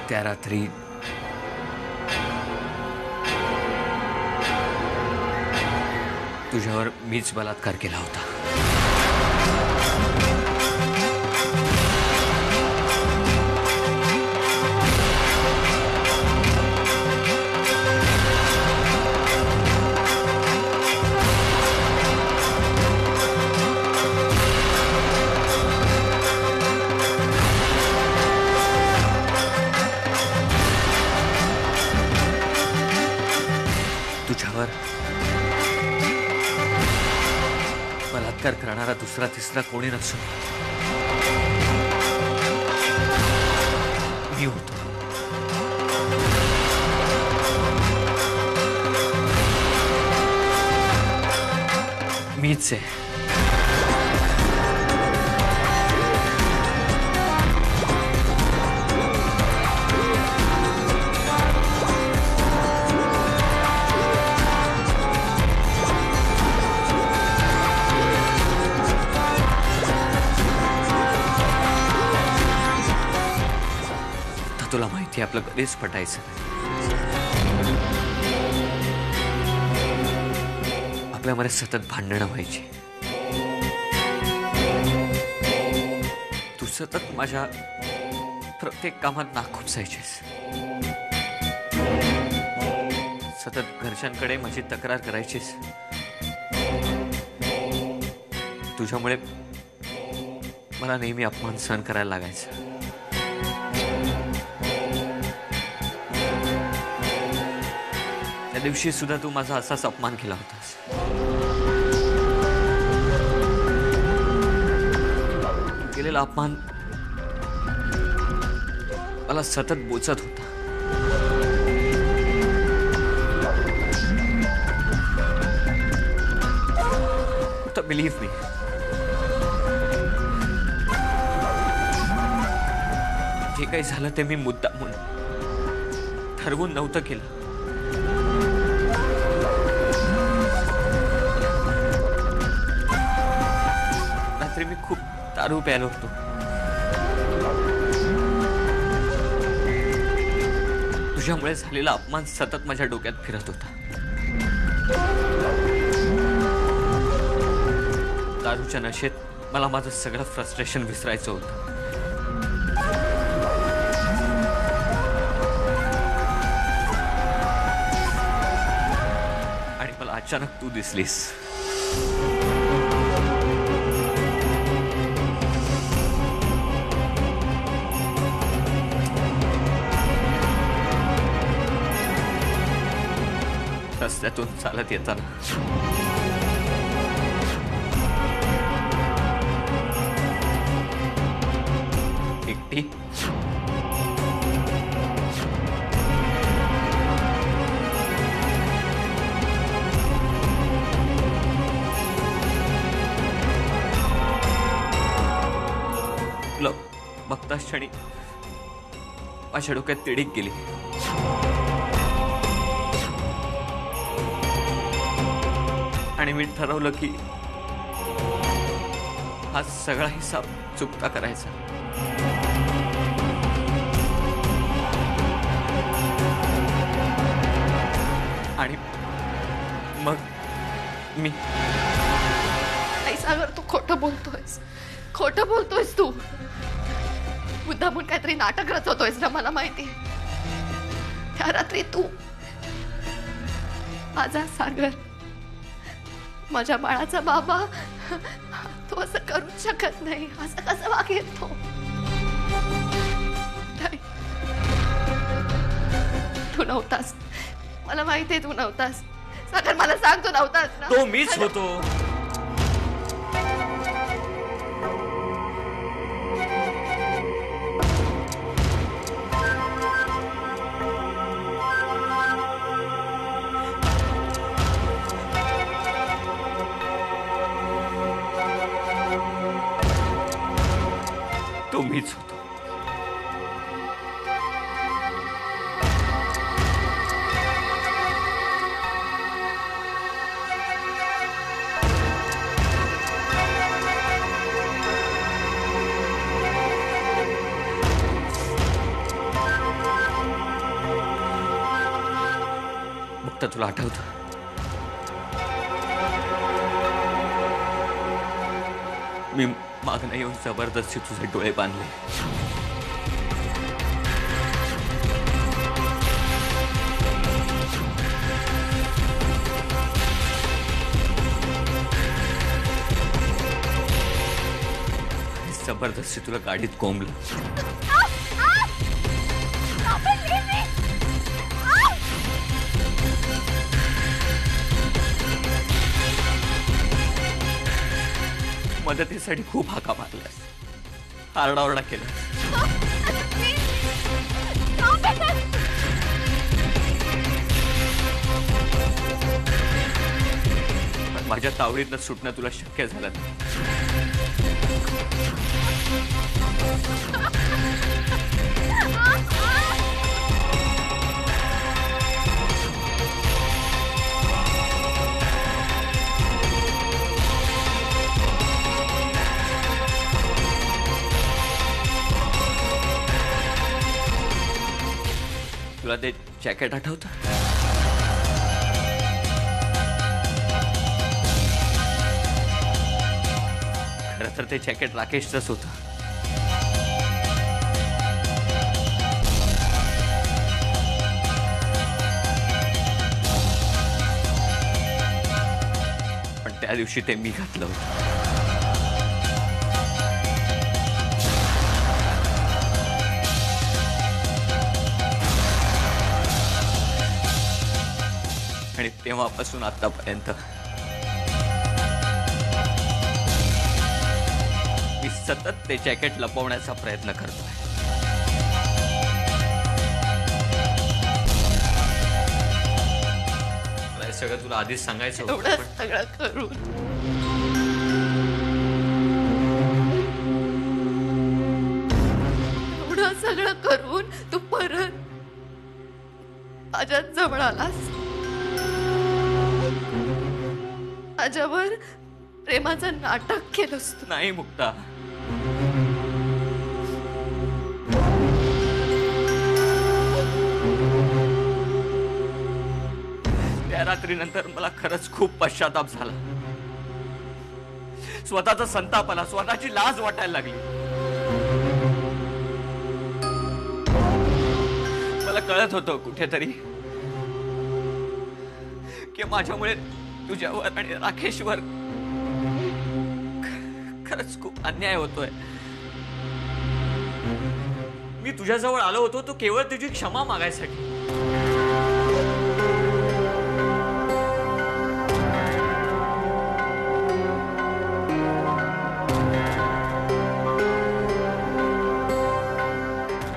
त्या रात्री तुझ्यावर मीच बलात्कार केला होता. तुझ्यावर बलात्कार करणारा दुसरा तिसरा कोणी नसून मी होतो. मीच आहे. तुला माहिती आपलं कधीच पटायचं. आपल्यामध्ये सतत भांडणं व्हायची. तू सतत माझ्या प्रत्येक कामात नाक खुपसायचीस. सतत घरच्यांकडे माझी तक्रार करायचीस. तुझ्यामुळे मला नेहमी अपमान सहन करायला लागायचा. त्या दिवशी सुद्धा तू माझा असाच अपमान केला होतास. तू केलेला अपमान मला सतत बोचत होता. तर बिलीव्ह मी, जे काही झालं ते मी मुद्दामून ठरवून नव्हतं केलं. रात्री मी खूप दारू प्यायलो होतो. तुझ्यामुळे झालेला अपमान सतत माझ्या डोक्यात फिरत होता. दारूच्या नशेत मला माझं सगळं फ्रस्ट्रेशन विसरायचं होतं. आणि मला अचानक तू दिसलीस. रस्त्यातून चालत येताना एकटी तुला बघताच क्षणी माझ्या डोक्यात तिडीक गेली. आणि मी ठरवलं की हा सगळा हिसाब चुकता करायचा. आणि मग मी नाही सागर, तू खोटं बोलतोयस तू. मुद्दामून काहीतरी नाटक रचवतोयस ना, मला माहिती. त्या रात्री तू माझा सागर, माझ्या बाळाचा बाबा, तो असं करूच शकत नाही. असं कसं वागेल तो? नाही, तू नव्हतास. मला माहितीये तू नव्हतास. सागर, मला सांग, तू नव्हतास ना? तो मीच होतो. तो मीच होतो. मुक्ता तुला आठवतं मी मागणं येऊन जबरदस्ती तुझे डोळे बांधले. जबरदस्ती तुला गाडीत कोंबलं. मदतीसाठी खूप हाका मारल्यास, आरडाओरडा केला. पण माझ्या तावडीतनं सुटणं तुला शक्य झालं नाही. तुला ते जॅकेट आठवतं? खरं तर ते जॅकेट राकेशचंच होतं. पण त्या दिवशी ते मी घातलं होतं. आणि तेव्हापासून आतापर्यंत मी सतत ते जॅकेट लपवण्याचा प्रयत्न करतोय. मला हे सगळं तुला आधीच सांगायचं होतं. एवढं सगळं करून एवढं सगळं करून तू परत माझ्या जवळ आलास. माझ्यावर प्रेमाचं नाटक केलंस तू. नाही मुक्ता, त्या रात्रीनंतर मला खरंच खूप पश्चाताप झाला. स्वतःचा संताप आला, स्वतःची लाज वाटायला लागली. मला कळत होतं कुठेतरी की माझ्यामुळे तुझ्यावर आणि राकेशवर खरंच खूप अन्याय होतोय. मी तुझ्याजवळ आलो होतो तो केवळ तुझी क्षमा मागायसाठी.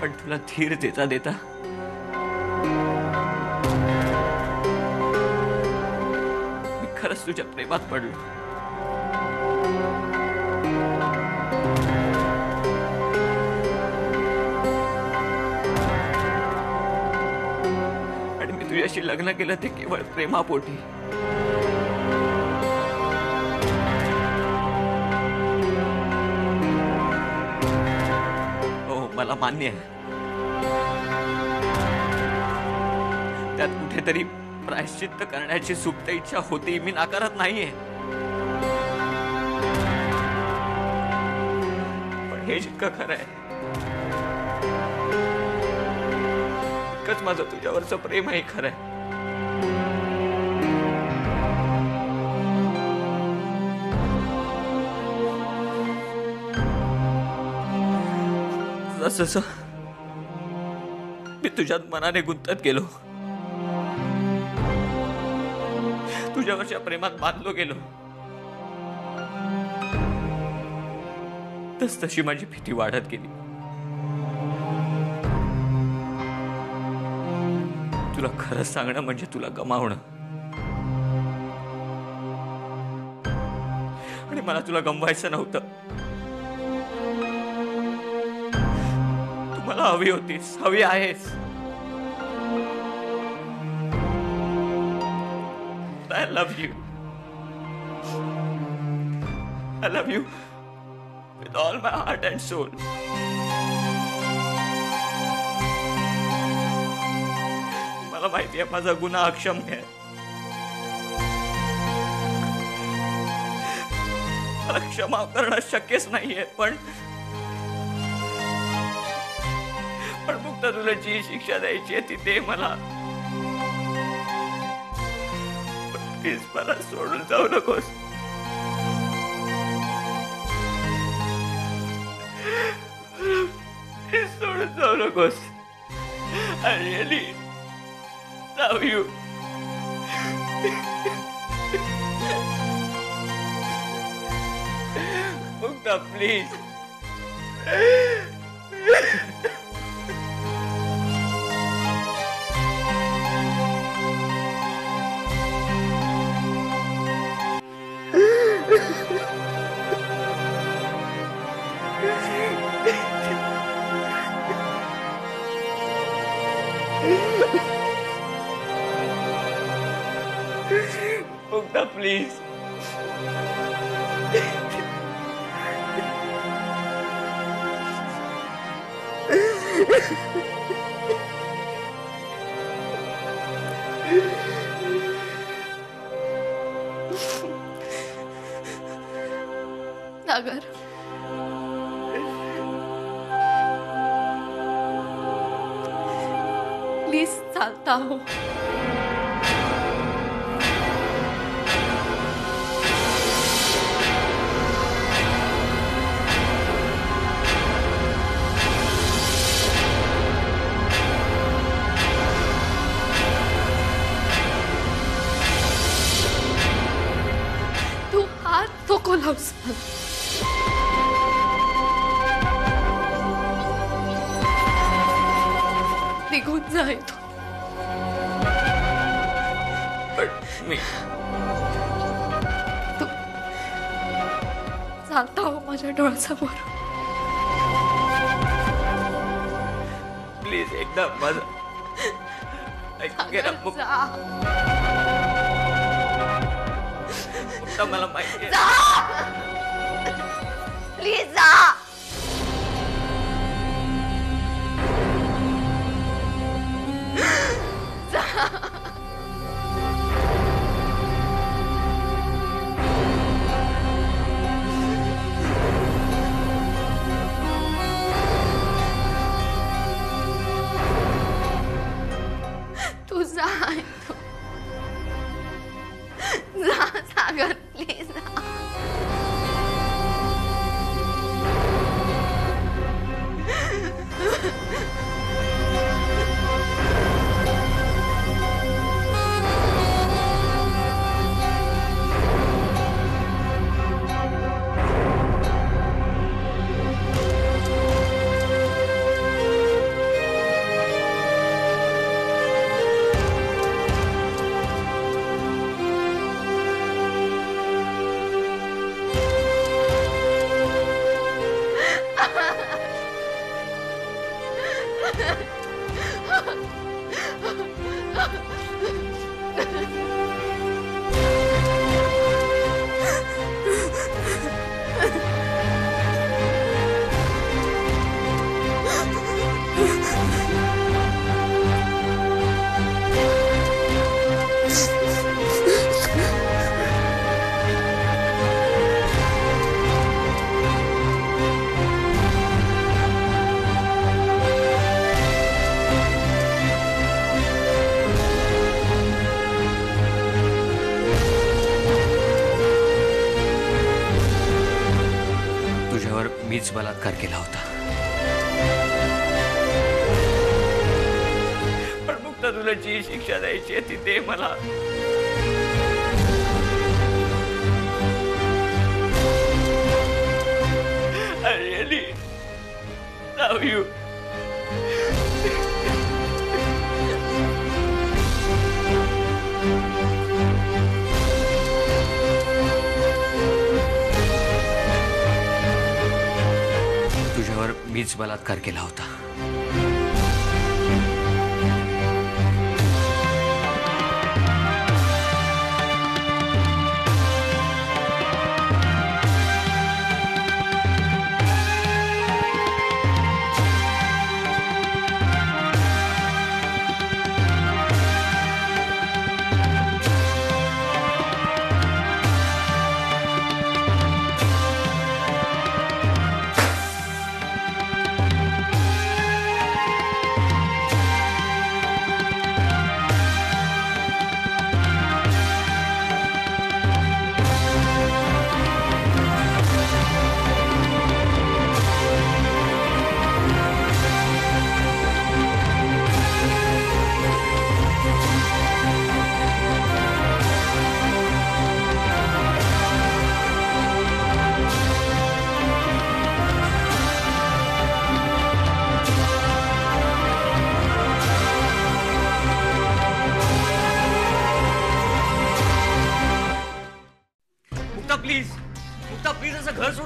पण तुला धीर देता देता खरंच तुझ्या प्रेमात पडलो. आणि मी तुझ्याशी लग्न केलं ते केवळ प्रेमापोटी. हो, मला मान्य आहे त्यात कुठेतरी प्रायश्चित्त करण्याची सुप्त इच्छा होती. मी नाकारत नाहीये. पण हे जितकं खरं आहे इतकंच माझं तुझ्यावरचं प्रेमही खरं आहे. जसं मी तुझ्यात मनाने गुंतत गेलो, तुझ्यावरच्या प्रेमात बांधलो गेलो, तशी माझी भीती वाढत गेली. तुला खरं सांगणं म्हणजे तुला गमावणं. आणि मला तुला गमवायचं नव्हतं. तू मला हवी होतीस, हवी आहेस. I love you. I love you with all my heart and soul. मला माहिती आहे माझा गुन्हा अक्षम्य आहे. मला क्षमा करणं शक्यच नाहीये, पण फक्त तुला जी शिक्षा द्यायची आहे ती दे मला. प्लीज मला सोडून जाऊ नकोस. प्लीज सोडून जाऊ नकोस. I really love you. Mukta please. Mukta please. Sagar, please चालता हो. तू हात नको लावूस मला. निघून जा इथून. मी तू चालता हो माझ्या डोळ्यासमोर. प्लीज एकदा माझं ऐकून घे ना. सागर, जा. मुक्ता मला माहिती आहे. जा. प्लीज जा. तू जा इथून. जा सागर, प्लीज जा. मीच बलात्कार केला होता. पण मुक्ता तुला जी शिक्षा द्यायची आहे ती दे मला. I really love you. तुझ्यावर मीच बलात्कार केला होता.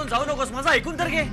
सोडून जाऊ नकोस, माझं ऐकून तर घे.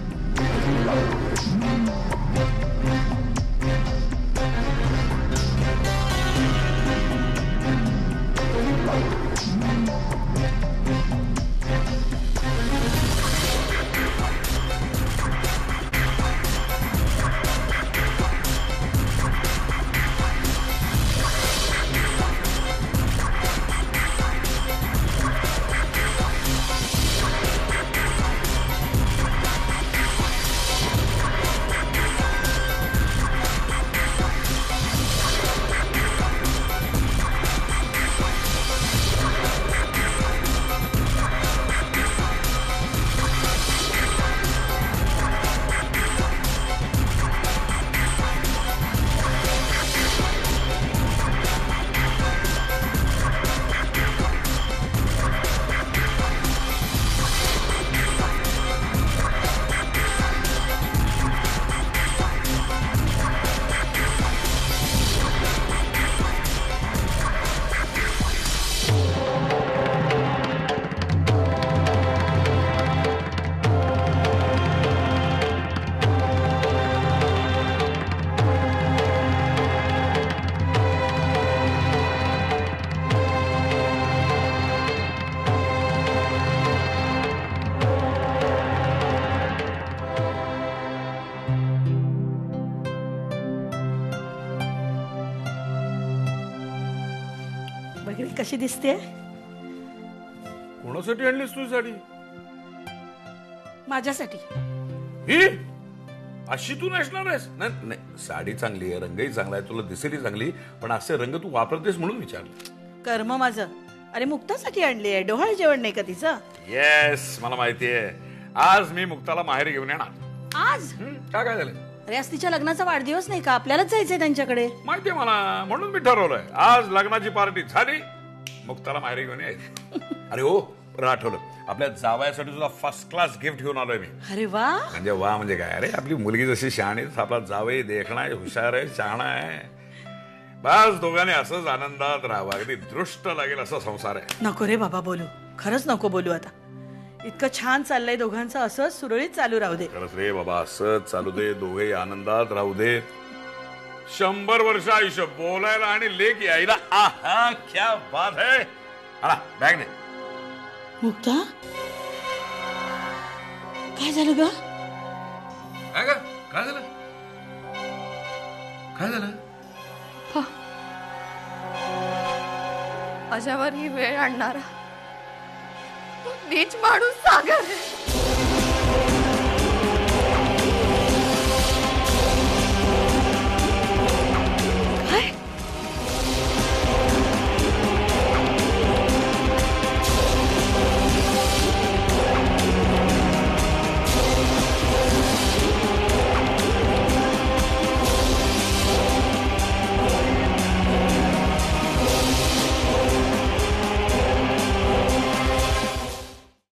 कशी दिसते? कोणासाठी आणलीस तू साडी? माझ्यासाठी. ही अशी तू नेसणार आहेस? नाही नाही, साडी चांगली आहे, रंगही चांगला आहे, तुला दिसेली चांगली, पण असे रंग तू वापरतेस म्हणून विचारलं. कर्म माझं. अरे मुक्तासाठी आणली आहे, डोहाळे जेवण नाही का तिचं? येस, मला माहिती आहे. आज मी मुक्ताला माहेरी घेऊन येणार. आज? काय झालं? अरे आज तिच्या लग्नाचा वाढदिवस नाही का? आपल्यालाच जायचंय त्यांच्याकडे. माहितीये मला, म्हणून मी ठरवलंय आज लग्नाची पार्टी झाली, मुक्ताला माहेरी घेऊन यायचं. अरे हो, बरं आठवलं, आपल्या जावयासाठी तुझा फर्स्ट क्लास गिफ्ट घेऊन आलोय मी. अरे वा. म्हणजे वा म्हणजे काय, अरे आपली मुलगी जशी शहाणी आपला जावई देखणा आहे, हुशार आहे, शहाणा आहे. बस दोघांनी असंच आनंदात राहावं, अगदी दृष्ट लागेल असा संसार आहे. नको रे बाबा बोलू, खरंच नको बोलू. आता इतकं छान चाललंय दोघांचं, असंच सुरळीत चालू राहू दे. खरंच रे बाबा, असंच चालू दे, दोघे आनंदात राहू दे. 100 वर्ष आयुष्य बोलायला आणि लेक यायला. आहा, क्या बात है. आला बॅग दे. मुक्ता, काय झालं ग? काय ग, काय झालं? काय झालं? माझ्यावर ही वेळ आणणारा नीच माणूस सागर आहे.